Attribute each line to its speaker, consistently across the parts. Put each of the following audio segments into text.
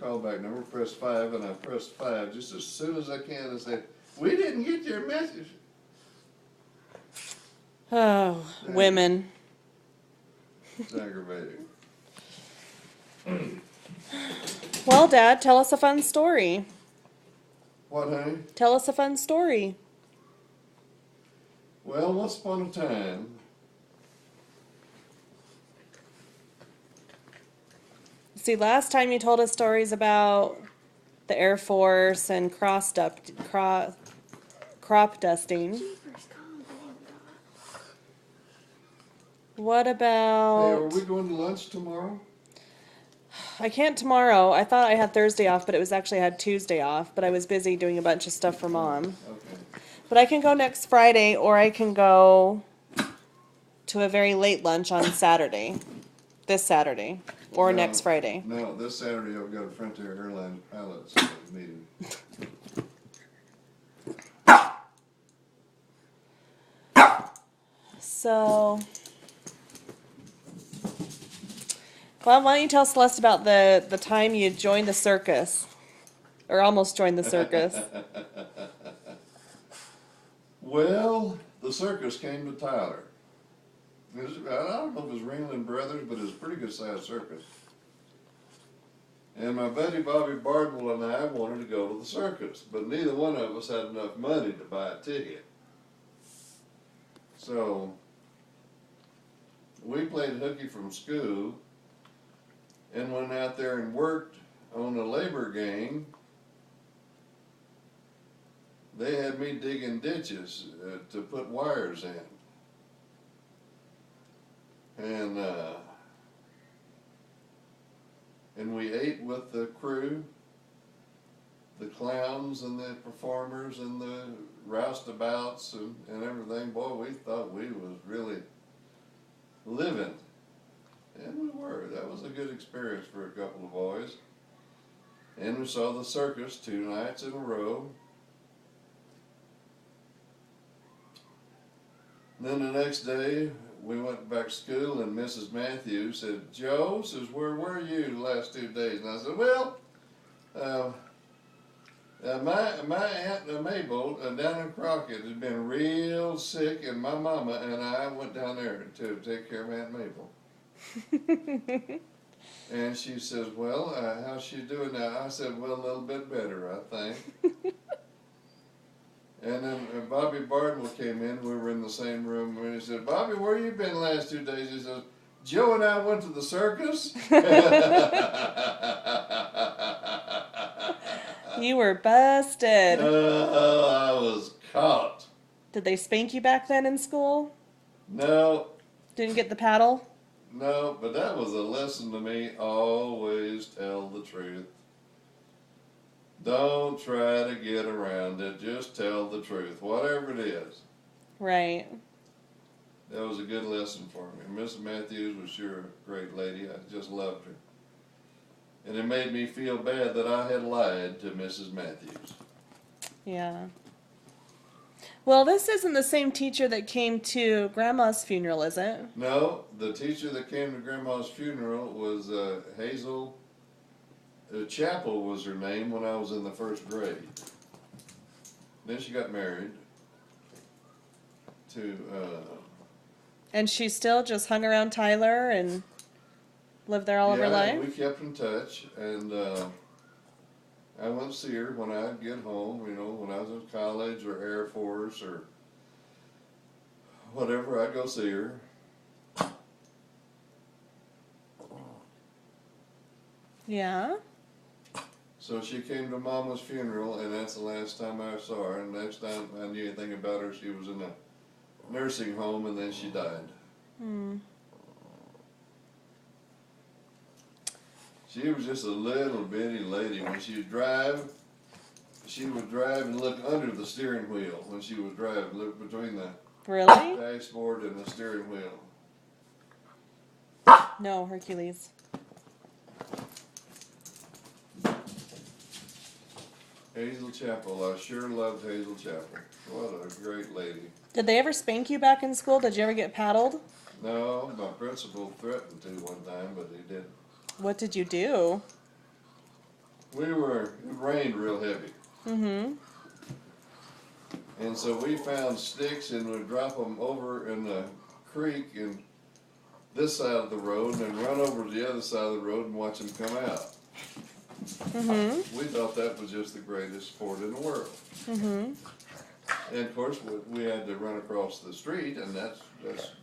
Speaker 1: called back. Number pressed 5, and I pressed 5 just as soon as I can and said, "We didn't get your message."
Speaker 2: Oh, women.
Speaker 1: It's aggravating.
Speaker 2: Well, Dad, tell us a fun story.
Speaker 1: What, honey?
Speaker 2: Tell us a fun story.
Speaker 1: Well, once upon a time,
Speaker 2: See, last time you told us stories about the Air Force and crop dusting. What
Speaker 1: hey, are
Speaker 2: about...
Speaker 1: we going to lunch tomorrow?
Speaker 2: I can't tomorrow. I thought I had Thursday off, but it was actually I had Tuesday off. But I was busy doing a bunch of stuff for Mom.
Speaker 1: Okay.
Speaker 2: But I can go next Friday, or I can go to a very late lunch on Saturday. This Saturday. Or
Speaker 1: No,
Speaker 2: next Friday.
Speaker 1: No, this Saturday I've got a Frontier Airlines pilots meeting.
Speaker 2: So... Well, why don't you tell Celeste about the time you joined the circus? Or almost joined the circus.
Speaker 1: Well, the circus came to Tyler. I don't know if it was Ringling Brothers, but it was a pretty good sized circus. And my buddy Bobby Bardwell and I wanted to go to the circus, but neither one of us had enough money to buy a ticket. So we played hooky from school and went out there and worked on a labor gang. They had me digging ditches to put wires in. And we ate with the crew, the clowns and the performers and the roustabouts and everything. Boy, we thought we was really living. And we were. That was a good experience for a couple of boys. And we saw the circus 2 nights in a row. Then the next day, we went back to school, and Mrs. Matthews said, "Joe," says, "where were you the last 2 days?" And I said, "Well, my Aunt Mabel down in Crockett has been real sick, and my mama and I went down there to take care of Aunt Mabel." And she says, "Well, how's she doing now?" I said, "Well, a little bit better, I think." And then Bobby Bardwell came in. We were in the same room, and he said, "Bobby, where you been the last 2 days?" He says, "Joe and I went to the circus."
Speaker 2: You were busted.
Speaker 1: I was caught.
Speaker 2: Did they spank you back then in school?
Speaker 1: No,
Speaker 2: Didn't get the paddle?
Speaker 1: no, but that was a lesson to me. Always tell the truth. Don't try to get around it. Just tell the truth, whatever it is.
Speaker 2: Right.
Speaker 1: That was a good lesson for me. Miss Matthews was sure a great lady. I just loved her. And it made me feel bad that I had lied to Mrs. Matthews.
Speaker 2: Yeah. Well, this isn't the same teacher that came to Grandma's funeral, is it?
Speaker 1: No, the teacher that came to Grandma's funeral was Hazel Chapel was her name when I was in the 1st grade. Then she got married to...
Speaker 2: And she still just hung around Tyler and lived there all of her life?
Speaker 1: We kept in touch, and I went to see her when I'd get home, you know, when I was in college or Air Force or whatever, I'd go see her.
Speaker 2: Yeah?
Speaker 1: So she came to Mama's funeral, and that's the last time I saw her. And next time I knew anything about her, she was in a nursing home, and then she died. She was just a little bitty lady. When she would drive and look under the steering wheel when she would drive, look between the
Speaker 2: Really?
Speaker 1: dashboard and the steering wheel.
Speaker 2: No, Hercules.
Speaker 1: Hazel Chapel. I sure loved Hazel Chapel. What a great lady.
Speaker 2: Did they ever spank you back in school? Did you ever get paddled?
Speaker 1: No, my principal threatened to one time, but he didn't.
Speaker 2: What did you do?
Speaker 1: it rained real heavy.
Speaker 2: Mm-hmm.
Speaker 1: And so we found sticks and would drop them over in the creek in this side of the road and then run over to the other side of the road and watch them come out.
Speaker 2: Mm-hmm.
Speaker 1: We thought that was just the greatest sport in the world.
Speaker 2: Mm-hmm.
Speaker 1: And of course, we had to run across the street, and that's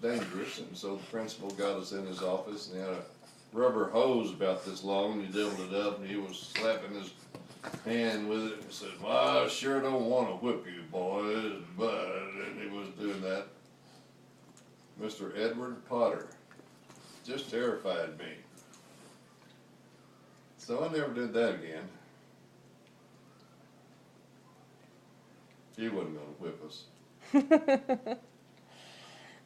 Speaker 1: dangerous. And so the principal got us in his office, and he had a rubber hose about this long, and he doubled it up, and he was slapping his hand with it, and said, "Well, I sure don't want to whip you, boys," but, and he was doing that. Mr. Edward Potter just terrified me. So I never did that again. He wasn't going to whip us.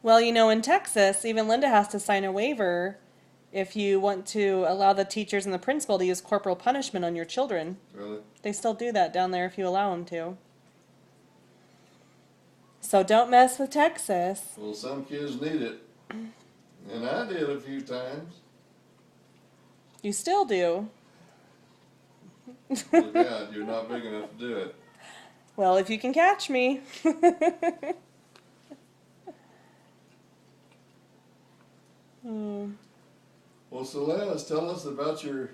Speaker 2: Well, you know, in Texas, even Linda has to sign a waiver if you want to allow the teachers and the principal to use corporal punishment on your children.
Speaker 1: Really?
Speaker 2: They still do that down there if you allow them to. So don't mess with Texas.
Speaker 1: Well, some kids need it. And I did a few times.
Speaker 2: You still do.
Speaker 1: Look out, you're not big enough to do it.
Speaker 2: Well, if you can catch me.
Speaker 1: Well, Celeste, tell us about your